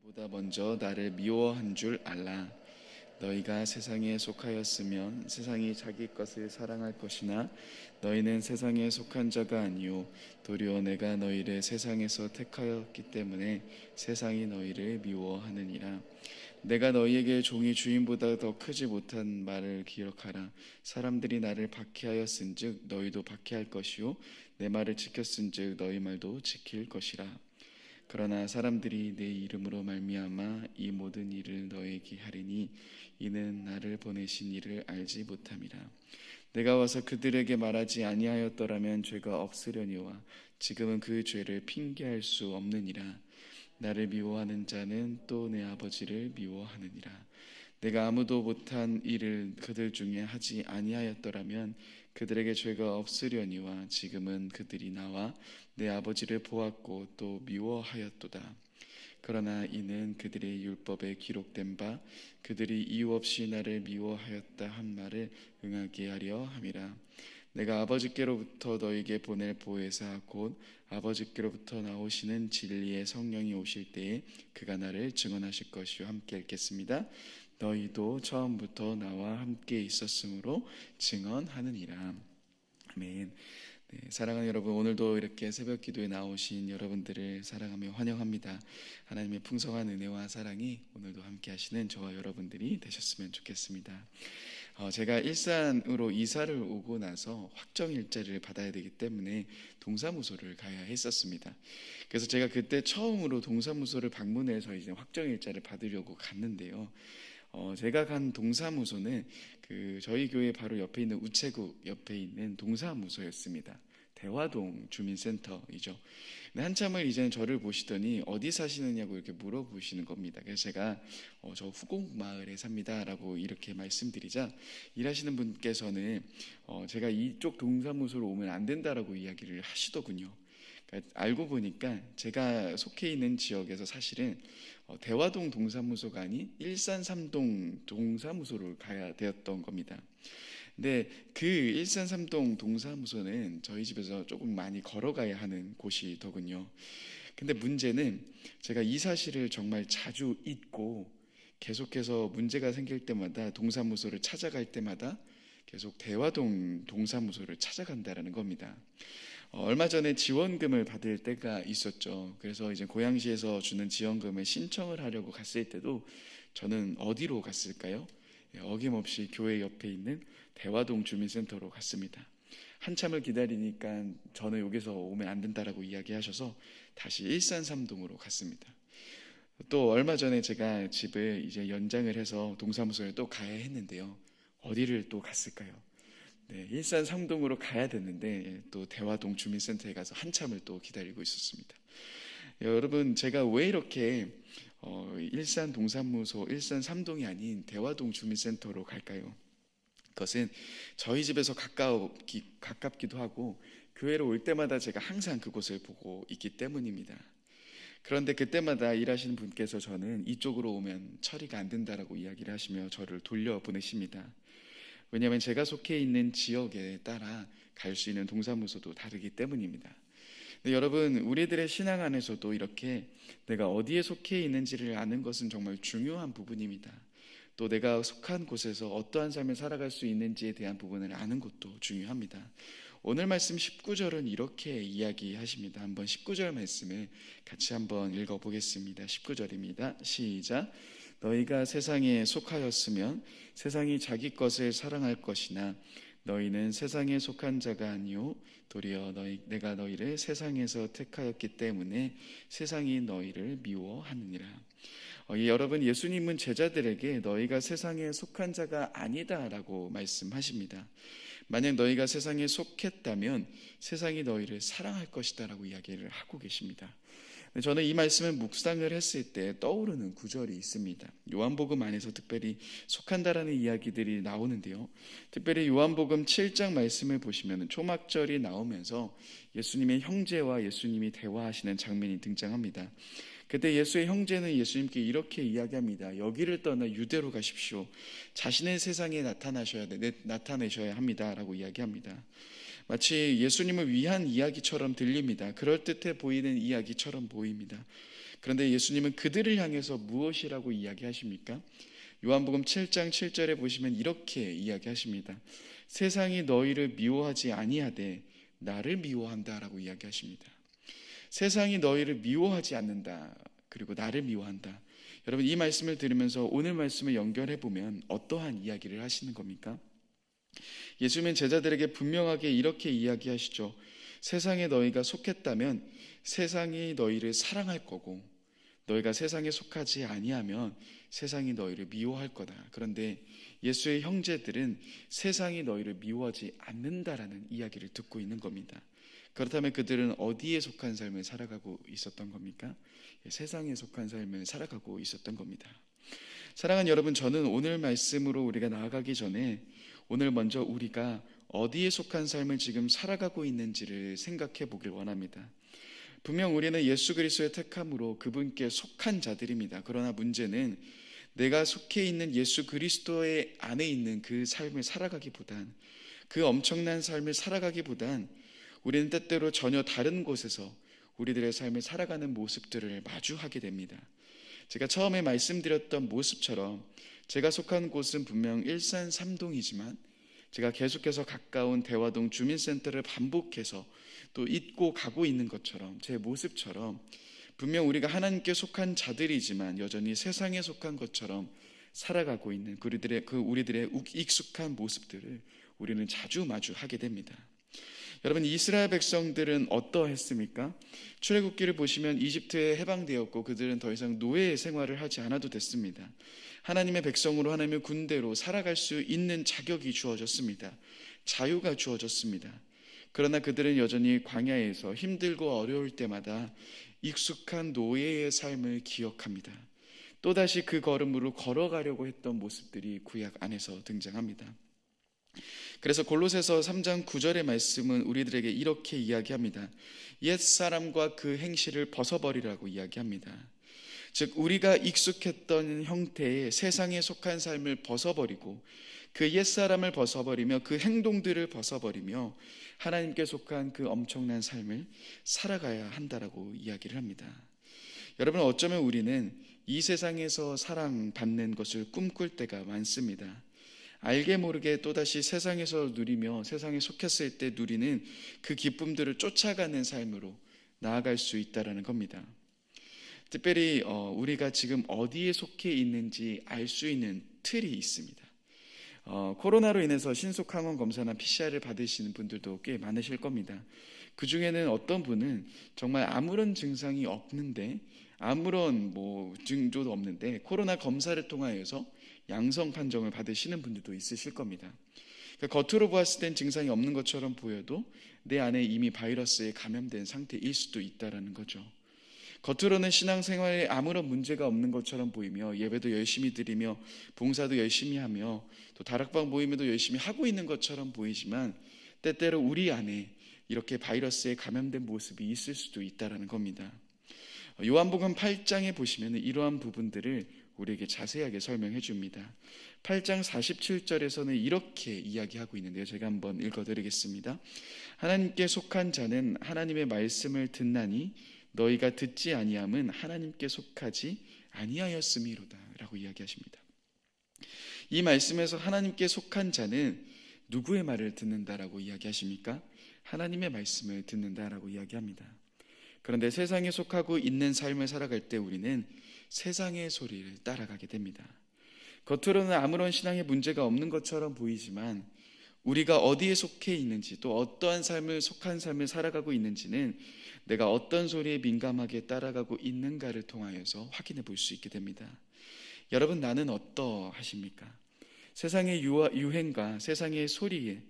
보다 먼저 나를 미워한 줄 알라. 너희가 세상에 속하였으면 세상이 자기 것을 사랑할 것이나 너희는 세상에 속한 자가 아니요 도리어 내가 너희를 세상에서 택하였기 때문에 세상이 너희를 미워하느니라. 내가 너희에게 종이 주인보다 더 크지 못한 말을 기억하라. 사람들이 나를 박해하였은즉 너희도 박해할 것이요 내 말을 지켰은즉 너희 말도 지킬 것이라. 그러나 사람들이 내 이름으로 말미암아 이 모든 일을 너에게 하리니 이는 나를 보내신 이를 알지 못함이라. 내가 와서 그들에게 말하지 아니하였더라면 죄가 없으려니와 지금은 그 죄를 핑계할 수 없느니라. 나를 미워하는 자는 또 내 아버지를 미워하느니라. 내가 아무도 못한 일을 그들 중에 하지 아니하였더라면 그들에게 죄가 없으려니와 지금은 그들이 나와 내 아버지를 보았고 또 미워하였도다. 그러나 이는 그들의 율법에 기록된 바 그들이 이유 없이 나를 미워하였다 한 말을 응하게 하려 함이라. 내가 아버지께로부터 너에게 보낼 보혜사 곧 아버지께로부터 나오시는 진리의 성령이 오실 때에 그가 나를 증언하실 것이요. 함께 읽겠습니다. 너희도 처음부터 나와 함께 있었으므로 증언하느니라. 아멘. 네, 사랑하는 여러분, 오늘도 이렇게 새벽 기도에 나오신 여러분들을 사랑하며 환영합니다. 하나님의 풍성한 은혜와 사랑이 오늘도 함께 하시는 저와 여러분들이 되셨으면 좋겠습니다. 제가 일산으로 이사를 오고 나서 확정일자를 받아야 되기 때문에 동사무소를 가야 했었습니다. 그래서 제가 그때 처음으로 동사무소를 방문해서 이제 확정일자를 받으려고 갔는데요. 제가 간 동사무소는 저희 교회 바로 옆에 있는 우체국 옆에 있는 동사무소였습니다. 대화동 주민센터이죠. 근데 한참을 이제 저를 보시더니 어디 사시느냐고 이렇게 물어보시는 겁니다. 그래서 제가 저 후곡마을에 삽니다라고 이렇게 말씀드리자 일하시는 분께서는 제가 이쪽 동사무소로 오면 안 된다라고 이야기를 하시더군요. 그러니까 알고 보니까 제가 속해 있는 지역에서 사실은 대화동 동사무소가 아닌 일산 삼동 동사무소를 가야 되었던 겁니다. 근데 그 일산 삼동 동사무소는 저희 집에서 조금 많이 걸어가야 하는 곳이더군요. 근데 문제는 제가 이 사실을 정말 자주 잊고 계속해서 문제가 생길 때마다 동사무소를 찾아갈 때마다 계속 대화동 동사무소를 찾아간다라는 겁니다. 얼마 전에 지원금을 받을 때가 있었죠. 그래서 이제 고양시에서 주는 지원금을 신청을 하려고 갔을 때도 저는 어디로 갔을까요? 어김없이 교회 옆에 있는 대화동 주민센터로 갔습니다. 한참을 기다리니까 저는 여기서 오면 안 된다라고 이야기하셔서 다시 일산 삼동으로 갔습니다. 또 얼마 전에 제가 집을 이제 연장을 해서 동사무소에 또 가야 했는데요. 어디를 또 갔을까요? 네, 일산 삼동으로 가야 됐는데 또 대화동 주민센터에 가서 한참을 또 기다리고 있었습니다. 여러분, 제가 왜 이렇게 일산 동사무소 일산 삼동이 아닌 대화동 주민센터로 갈까요? 그것은 저희 집에서 가깝기도 하고 교회로 올 때마다 제가 항상 그곳을 보고 있기 때문입니다. 그런데 그때마다 일하시는 분께서 저는 이쪽으로 오면 처리가 안 된다라고 이야기를 하시며 저를 돌려보내십니다. 왜냐하면 제가 속해 있는 지역에 따라 갈 수 있는 동사무소도 다르기 때문입니다. 여러분, 우리들의 신앙 안에서도 이렇게 내가 어디에 속해 있는지를 아는 것은 정말 중요한 부분입니다. 또 내가 속한 곳에서 어떠한 삶을 살아갈 수 있는지에 대한 부분을 아는 것도 중요합니다. 오늘 말씀 19절은 이렇게 이야기하십니다. 한번 19절 말씀을 같이 한번 읽어보겠습니다. 19절입니다. 시작. 너희가 세상에 속하였으면 세상이 자기 것을 사랑할 것이나 너희는 세상에 속한 자가 아니요 도리어 내가 너희를 세상에서 택하였기 때문에 세상이 너희를 미워하느니라. 여러분, 예수님은 제자들에게 너희가 세상에 속한 자가 아니다라고 말씀하십니다. 만약 너희가 세상에 속했다면 세상이 너희를 사랑할 것이다 라고 이야기를 하고 계십니다. 저는 이 말씀을 묵상을 했을 때 떠오르는 구절이 있습니다. 요한복음 안에서 특별히 속한다라는 이야기들이 나오는데요. 특별히 요한복음 7장 말씀을 보시면 초막절이 나오면서 예수님의 형제와 예수님이 대화하시는 장면이 등장합니다. 그때 예수의 형제는 예수님께 이렇게 이야기합니다. 여기를 떠나 유대로 가십시오. 자신의 세상에 나타내셔야 합니다 라고 이야기합니다. 마치 예수님을 위한 이야기처럼 들립니다. 그럴듯해 보이는 이야기처럼 보입니다. 그런데 예수님은 그들을 향해서 무엇이라고 이야기하십니까? 요한복음 7장 7절에 보시면 이렇게 이야기하십니다. 세상이 너희를 미워하지 아니하되 나를 미워한다라고 이야기하십니다. 세상이 너희를 미워하지 않는다. 그리고 나를 미워한다. 여러분, 이 말씀을 들으면서 오늘 말씀을 연결해 보면 어떠한 이야기를 하시는 겁니까? 예수님은 제자들에게 분명하게 이렇게 이야기하시죠. 세상에 너희가 속했다면 세상이 너희를 사랑할 거고, 너희가 세상에 속하지 아니하면 세상이 너희를 미워할 거다. 그런데 예수의 형제들은 세상이 너희를 미워하지 않는다라는 이야기를 듣고 있는 겁니다. 그렇다면 그들은 어디에 속한 삶을 살아가고 있었던 겁니까? 세상에 속한 삶을 살아가고 있었던 겁니다. 사랑하는 여러분, 저는 오늘 말씀으로 우리가 나아가기 전에 오늘 먼저 우리가 어디에 속한 삶을 지금 살아가고 있는지를 생각해 보길 원합니다. 분명 우리는 예수 그리스도의 택함으로 그분께 속한 자들입니다. 그러나 문제는 내가 속해 있는 예수 그리스도의 안에 있는 그 삶을 살아가기보단, 그 엄청난 삶을 살아가기보단 우리는 때때로 전혀 다른 곳에서 우리들의 삶을 살아가는 모습들을 마주하게 됩니다. 제가 처음에 말씀드렸던 모습처럼 제가 속한 곳은 분명 일산 3동이지만 제가 계속해서 가까운 대화동 주민센터를 반복해서 또 잊고 가고 있는 것처럼, 제 모습처럼 분명 우리가 하나님께 속한 자들이지만 여전히 세상에 속한 것처럼 살아가고 있는 우리들의 익숙한 모습들을 우리는 자주 마주하게 됩니다. 여러분, 이스라엘 백성들은 어떠했습니까? 출애굽기를 보시면 이집트에 해방되었고 그들은 더 이상 노예 생활을 하지 않아도 됐습니다. 하나님의 백성으로, 하나님의 군대로 살아갈 수 있는 자격이 주어졌습니다. 자유가 주어졌습니다. 그러나 그들은 여전히 광야에서 힘들고 어려울 때마다 익숙한 노예의 삶을 기억합니다. 또다시 그 걸음으로 걸어가려고 했던 모습들이 구약 안에서 등장합니다. 그래서 골로새서 3장 9절의 말씀은 우리들에게 이렇게 이야기합니다. 옛사람과 그 행실을 벗어버리라고 이야기합니다. 즉, 우리가 익숙했던 형태의 세상에 속한 삶을 벗어버리고 그 옛사람을 벗어버리며 그 행동들을 벗어버리며 하나님께 속한 그 엄청난 삶을 살아가야 한다라고 이야기를 합니다. 여러분, 어쩌면 우리는 이 세상에서 사랑받는 것을 꿈꿀 때가 많습니다. 알게 모르게 또다시 세상에서 누리며 세상에 속했을 때 누리는 그 기쁨들을 쫓아가는 삶으로 나아갈 수 있다는 겁니다. 특별히 우리가 지금 어디에 속해 있는지 알 수 있는 틀이 있습니다. 코로나로 인해서 신속항원 검사나 PCR을 받으시는 분들도 꽤 많으실 겁니다. 그 중에는 어떤 분은 정말 아무런 증상이 없는데, 아무런 징조도 없는데 코로나 검사를 통하여서 양성 판정을 받으시는 분들도 있으실 겁니다. 그러니까 겉으로 보았을 땐 증상이 없는 것처럼 보여도 내 안에 이미 바이러스에 감염된 상태일 수도 있다는 거죠. 겉으로는 신앙생활에 아무런 문제가 없는 것처럼 보이며 예배도 열심히 드리며 봉사도 열심히 하며 또 다락방 모임에도 열심히 하고 있는 것처럼 보이지만 때때로 우리 안에 이렇게 바이러스에 감염된 모습이 있을 수도 있다는 겁니다. 요한복음 8장에 보시면 이러한 부분들을 우리에게 자세하게 설명해 줍니다. 8장 47절에서는 이렇게 이야기하고 있는데요. 제가 한번 읽어드리겠습니다. 하나님께 속한 자는 하나님의 말씀을 듣나니 너희가 듣지 아니함은 하나님께 속하지 아니하였음이로다 라고 이야기하십니다. 이 말씀에서 하나님께 속한 자는 누구의 말을 듣는다라고 이야기하십니까? 하나님의 말씀을 듣는다라고 이야기합니다. 그런데 세상에 속하고 있는 삶을 살아갈 때 우리는 세상의 소리를 따라가게 됩니다. 겉으로는 아무런 신앙에 문제가 없는 것처럼 보이지만 우리가 어디에 속해 있는지, 또 어떠한 속한 삶을 살아가고 있는지는 내가 어떤 소리에 민감하게 따라가고 있는가를 통하여서 확인해 볼 수 있게 됩니다. 여러분, 나는 어떠하십니까? 세상의 유행과 세상의 소리에,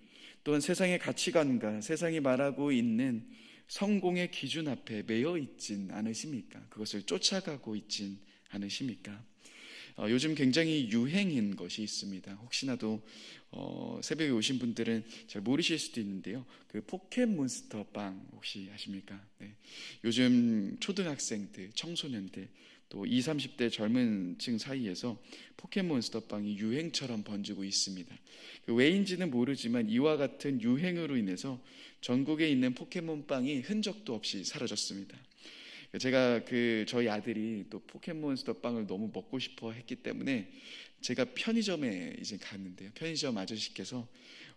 또한 세상의 가치관과 세상이 말하고 있는 성공의 기준 앞에 매여 있진 않으십니까? 그것을 쫓아가고 있진 않으십니까? 요즘 굉장히 유행인 것이 있습니다. 혹시나도 새벽에 오신 분들은 잘 모르실 수도 있는데요. 그 포켓몬스터 빵 혹시 아십니까? 네. 요즘 초등학생들, 청소년들, 또 20, 30대 젊은 층 사이에서 포켓몬스터 빵이 유행처럼 번지고 있습니다. 왜인지는 모르지만 이와 같은 유행으로 인해서 전국에 있는 포켓몬 빵이 흔적도 없이 사라졌습니다. 제가 저희 아들이 또 포켓몬스터 빵을 너무 먹고 싶어 했기 때문에 제가 편의점에 이제 갔는데요. 편의점 아저씨께서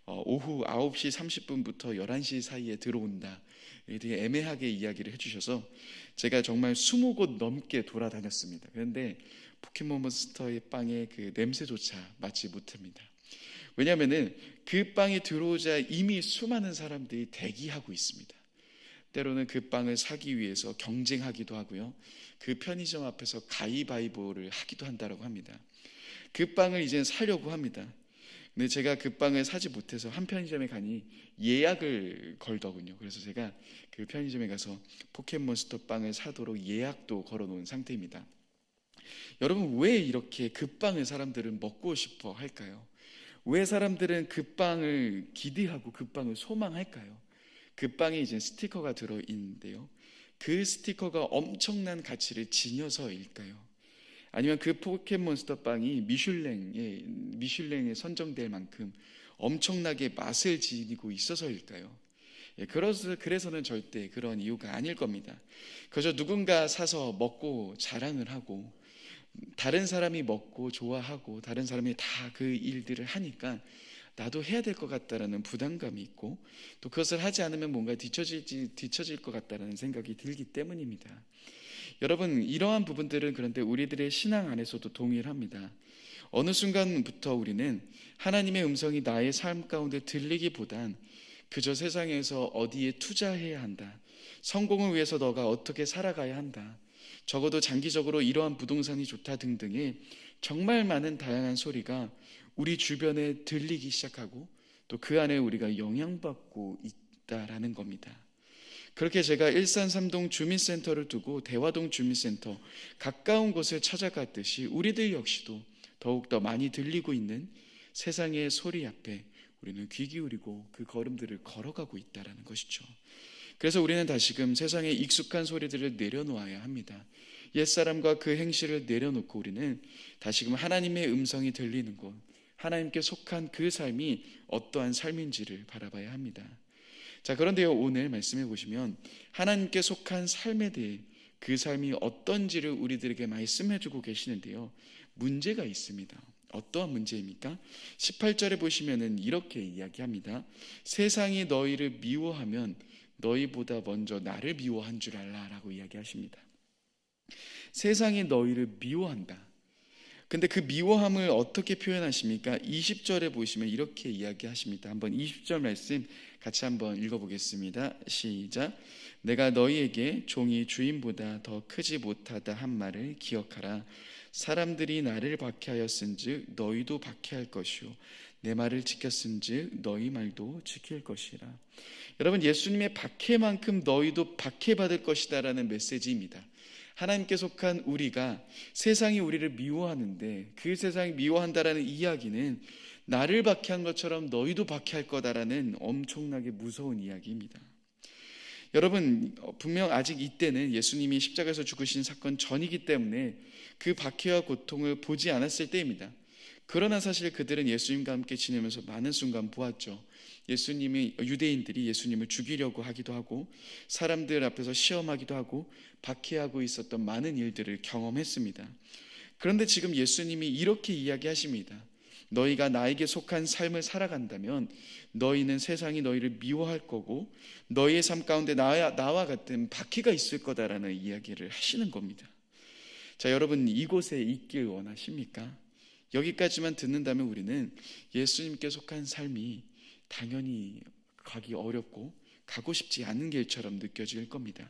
오후 9시 30분부터 11시 사이에 들어온다. 되게 애매하게 이야기를 해주셔서 제가 정말 20곳 넘게 돌아다녔습니다. 그런데 포켓몬스터의 빵의 그 냄새조차 맡지 못합니다. 왜냐하면은 그 빵이 들어오자 이미 수많은 사람들이 대기하고 있습니다. 때로는 그 빵을 사기 위해서 경쟁하기도 하고요. 그 편의점 앞에서 가위바위보를 하기도 한다고 합니다. 그 빵을 이제 사려고 합니다. 근데 제가 그 빵을 사지 못해서 한 편의점에 가니 예약을 걸더군요. 그래서 제가 그 편의점에 가서 포켓몬스터 빵을 사도록 예약도 걸어놓은 상태입니다. 여러분, 왜 이렇게 그 빵을 사람들은 먹고 싶어 할까요? 왜 사람들은 그 빵을 기대하고 그 빵을 소망할까요? 그 빵에 이제 스티커가 들어있는데요. 그 스티커가 엄청난 가치를 지녀서일까요? 아니면 그 포켓몬스터 빵이 미슐랭에 선정될 만큼 엄청나게 맛을 지니고 있어서일까요? 그래서는 절대 그런 이유가 아닐 겁니다. 그저 누군가 사서 먹고 자랑을 하고 다른 사람이 먹고 좋아하고 다른 사람이 다 그 일들을 하니까 나도 해야 될 것 같다라는 부담감이 있고 또 그것을 하지 않으면 뭔가 뒤처질 것 같다라는 생각이 들기 때문입니다. 여러분, 이러한 부분들은 그런데 우리들의 신앙 안에서도 동일합니다. 어느 순간부터 우리는 하나님의 음성이 나의 삶 가운데 들리기보단 그저 세상에서 어디에 투자해야 한다, 성공을 위해서 너가 어떻게 살아가야 한다, 적어도 장기적으로 이러한 부동산이 좋다 등등의 정말 많은 다양한 소리가 우리 주변에 들리기 시작하고 또 그 안에 우리가 영향받고 있다라는 겁니다. 그렇게 제가 일산 3동 주민센터를 두고 대화동 주민센터 가까운 곳을 찾아갔듯이 우리들 역시도 더욱더 많이 들리고 있는 세상의 소리 앞에 우리는 귀 기울이고 그 걸음들을 걸어가고 있다는 것이죠. 그래서 우리는 다시금 세상의 익숙한 소리들을 내려놓아야 합니다. 옛사람과 그 행실을 내려놓고 우리는 다시금 하나님의 음성이 들리는 곳, 하나님께 속한 그 삶이 어떠한 삶인지를 바라봐야 합니다. 자, 그런데요, 오늘 말씀해 보시면 하나님께 속한 삶에 대해 그 삶이 어떤지를 우리들에게 말씀해 주고 계시는데요, 문제가 있습니다. 어떠한 문제입니까? 18절에 보시면은 이렇게 이야기합니다. 세상이 너희를 미워하면 너희보다 먼저 나를 미워한 줄 알라 라고 이야기하십니다. 세상이 너희를 미워한다. 근데 그 미워함을 어떻게 표현하십니까? 20절에 보시면 이렇게 이야기하십니다. 한번 20절 말씀 같이 한번 읽어보겠습니다. 시작. 내가 너희에게 종이 주인보다 더 크지 못하다 한 말을 기억하라. 사람들이 나를 박해하였은즉 너희도 박해할 것이요 내 말을 지켰은즉 너희 말도 지킬 것이라. 여러분, 예수님의 박해만큼 너희도 박해받을 것이다라는 메시지입니다. 하나님께 속한 우리가 세상이 우리를 미워하는데 그 세상이 미워한다라는 이야기는 나를 박해한 것처럼 너희도 박해할 거다라는 엄청나게 무서운 이야기입니다. 여러분, 분명 아직 이때는 예수님이 십자가에서 죽으신 사건 전이기 때문에 그 박해와 고통을 보지 않았을 때입니다. 그러나 사실 그들은 예수님과 함께 지내면서 많은 순간 보았죠. 유대인들이 예수님을 죽이려고 하기도 하고 사람들 앞에서 시험하기도 하고 박해하고 있었던 많은 일들을 경험했습니다. 그런데 지금 예수님이 이렇게 이야기하십니다. 너희가 나에게 속한 삶을 살아간다면 너희는 세상이 너희를 미워할 거고 너희의 삶 가운데 나와 같은 박해가 있을 거다라는 이야기를 하시는 겁니다. 자, 여러분, 이곳에 있길 원하십니까? 여기까지만 듣는다면 우리는 예수님께 속한 삶이 당연히 가기 어렵고 가고 싶지 않은 길처럼 느껴질 겁니다.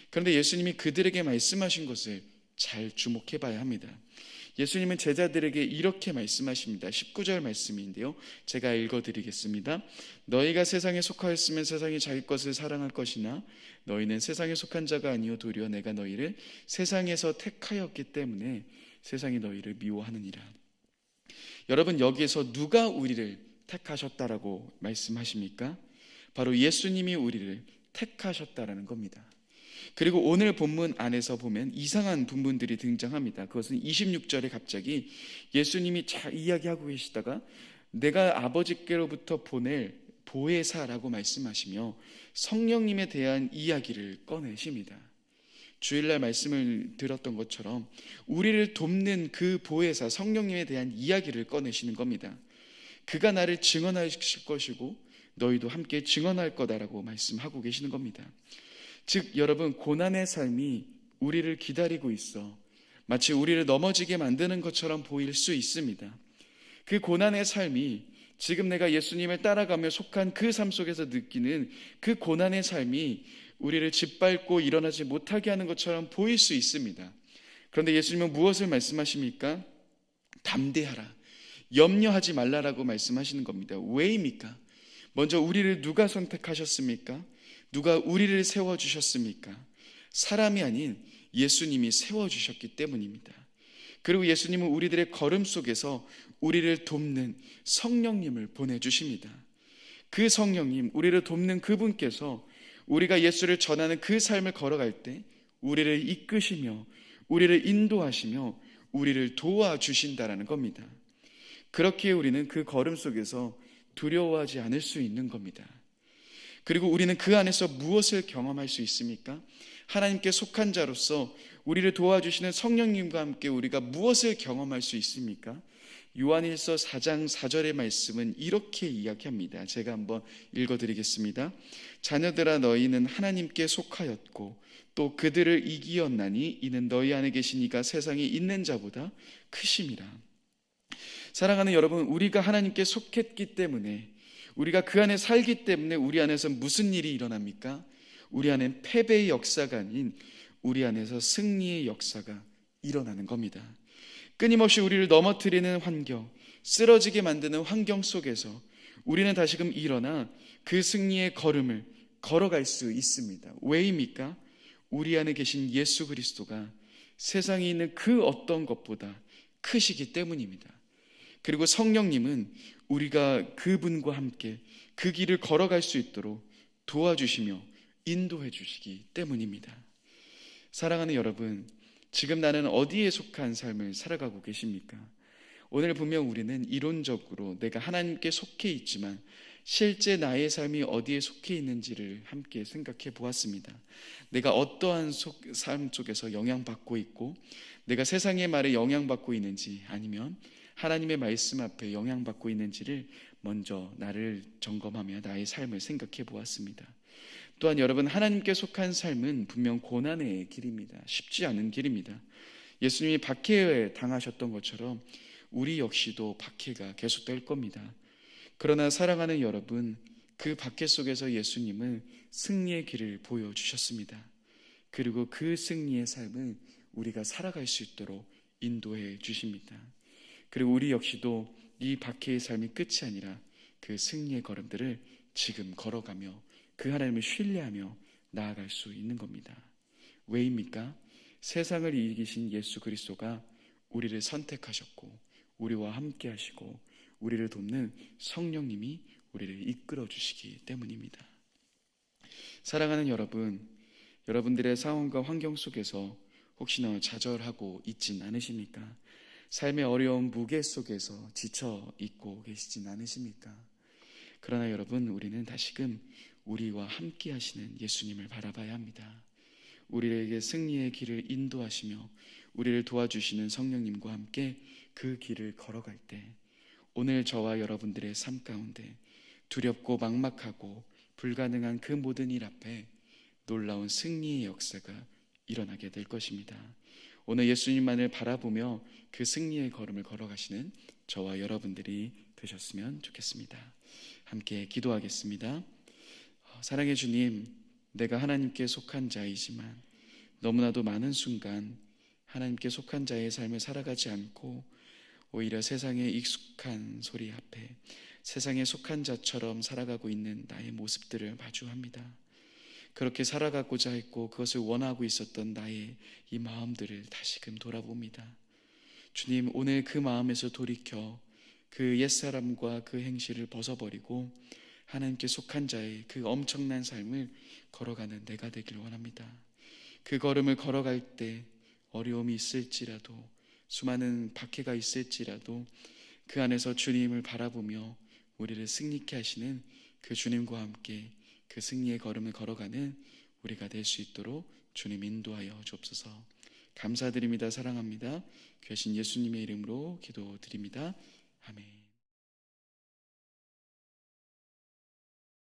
그런데 예수님이 그들에게 말씀하신 것을 잘 주목해 봐야 합니다. 예수님은 제자들에게 이렇게 말씀하십니다. 19절 말씀인데요, 제가 읽어드리겠습니다. 너희가 세상에 속하였으면 세상이 자기 것을 사랑할 것이나 너희는 세상에 속한 자가 아니요 도리어 내가 너희를 세상에서 택하였기 때문에 세상이 너희를 미워하느니라. 여러분, 여기에서 누가 우리를 택하셨다라고 말씀하십니까? 바로 예수님이 우리를 택하셨다라는 겁니다. 그리고 오늘 본문 안에서 보면 이상한 부분들이 등장합니다. 그것은 26절에 갑자기 예수님이 잘 이야기하고 계시다가 내가 아버지께로부터 보낼 보혜사라고 말씀하시며 성령님에 대한 이야기를 꺼내십니다. 주일날 말씀을 들었던 것처럼 우리를 돕는 그 보혜사 성령님에 대한 이야기를 꺼내시는 겁니다. 그가 나를 증언하실 것이고 너희도 함께 증언할 거다라고 말씀하고 계시는 겁니다. 즉 여러분, 고난의 삶이 우리를 기다리고 있어 마치 우리를 넘어지게 만드는 것처럼 보일 수 있습니다. 그 고난의 삶이 지금 내가 예수님을 따라가며 속한 그 삶 속에서 느끼는 그 고난의 삶이 우리를 짓밟고 일어나지 못하게 하는 것처럼 보일 수 있습니다. 그런데 예수님은 무엇을 말씀하십니까? 담대하라, 염려하지 말라라고 말씀하시는 겁니다. 왜입니까? 먼저 우리를 누가 선택하셨습니까? 누가 우리를 세워주셨습니까? 사람이 아닌 예수님이 세워주셨기 때문입니다. 그리고 예수님은 우리들의 걸음 속에서 우리를 돕는 성령님을 보내주십니다. 그 성령님, 우리를 돕는 그분께서 우리가 예수를 전하는 그 삶을 걸어갈 때 우리를 이끄시며 우리를 인도하시며 우리를 도와주신다라는 겁니다. 그렇기에 우리는 그 걸음 속에서 두려워하지 않을 수 있는 겁니다. 그리고 우리는 그 안에서 무엇을 경험할 수 있습니까? 하나님께 속한 자로서 우리를 도와주시는 성령님과 함께 우리가 무엇을 경험할 수 있습니까? 요한일서 4장 4절의 말씀은 이렇게 이야기합니다. 제가 한번 읽어드리겠습니다. 자녀들아, 너희는 하나님께 속하였고 또 그들을 이기었나니 이는 너희 안에 계신 이가 세상에 있는 자보다 크심이라. 사랑하는 여러분, 우리가 하나님께 속했기 때문에, 우리가 그 안에 살기 때문에 우리 안에서 무슨 일이 일어납니까? 우리 안엔 패배의 역사가 아닌 우리 안에서 승리의 역사가 일어나는 겁니다. 끊임없이 우리를 넘어뜨리는 환경, 쓰러지게 만드는 환경 속에서 우리는 다시금 일어나 그 승리의 걸음을 걸어갈 수 있습니다. 왜입니까? 우리 안에 계신 예수 그리스도가 세상에 있는 그 어떤 것보다 크시기 때문입니다. 그리고 성령님은 우리가 그분과 함께 그 길을 걸어갈 수 있도록 도와주시며 인도해 주시기 때문입니다. 사랑하는 여러분, 지금 나는 어디에 속한 삶을 살아가고 계십니까? 오늘 분명 우리는 이론적으로 내가 하나님께 속해 있지만 실제 나의 삶이 어디에 속해 있는지를 함께 생각해 보았습니다. 내가 어떠한 삶 속에서 영향받고 있고, 내가 세상의 말에 영향받고 있는지 아니면 하나님의 말씀 앞에 영향받고 있는지를 먼저 나를 점검하며 나의 삶을 생각해 보았습니다. 또한 여러분, 하나님께 속한 삶은 분명 고난의 길입니다. 쉽지 않은 길입니다. 예수님이 박해에 당하셨던 것처럼 우리 역시도 박해가 계속될 겁니다. 그러나 사랑하는 여러분, 그 박해 속에서 예수님은 승리의 길을 보여주셨습니다. 그리고 그 승리의 삶을 우리가 살아갈 수 있도록 인도해 주십니다. 그리고 우리 역시도 이 박해의 삶이 끝이 아니라 그 승리의 걸음들을 지금 걸어가며 그 하나님을 신뢰하며 나아갈 수 있는 겁니다. 왜입니까? 세상을 이기신 예수 그리스도가 우리를 선택하셨고 우리와 함께 하시고 우리를 돕는 성령님이 우리를 이끌어 주시기 때문입니다. 사랑하는 여러분, 여러분들의 상황과 환경 속에서 혹시나 좌절하고 있진 않으십니까? 삶의 어려운 무게 속에서 지쳐 있고 계시진 않으십니까? 그러나 여러분, 우리는 다시금 우리와 함께 하시는 예수님을 바라봐야 합니다. 우리에게 승리의 길을 인도하시며 우리를 도와주시는 성령님과 함께 그 길을 걸어갈 때 오늘 저와 여러분들의 삶 가운데 두렵고 막막하고 불가능한 그 모든 일 앞에 놀라운 승리의 역사가 일어나게 될 것입니다. 오늘 예수님만을 바라보며 그 승리의 걸음을 걸어가시는 저와 여러분들이 되셨으면 좋겠습니다. 함께 기도하겠습니다. 사랑의 주님, 내가 하나님께 속한 자이지만 너무나도 많은 순간 하나님께 속한 자의 삶을 살아가지 않고 오히려 세상에 익숙한 소리 앞에 세상에 속한 자처럼 살아가고 있는 나의 모습들을 마주합니다. 그렇게 살아가고자 했고 그것을 원하고 있었던 나의 이 마음들을 다시금 돌아봅니다. 주님, 오늘 그 마음에서 돌이켜 그 옛사람과 그 행실을 벗어버리고 하나님께 속한 자의 그 엄청난 삶을 걸어가는 내가 되길 원합니다. 그 걸음을 걸어갈 때 어려움이 있을지라도 수많은 박해가 있을지라도 그 안에서 주님을 바라보며 우리를 승리케 하시는 그 주님과 함께 그 승리의 걸음을 걸어가는 우리가 될 수 있도록 주님 인도하여 주옵소서. 감사드립니다. 사랑합니다. 귀하신 예수님의 이름으로 기도드립니다. 아멘.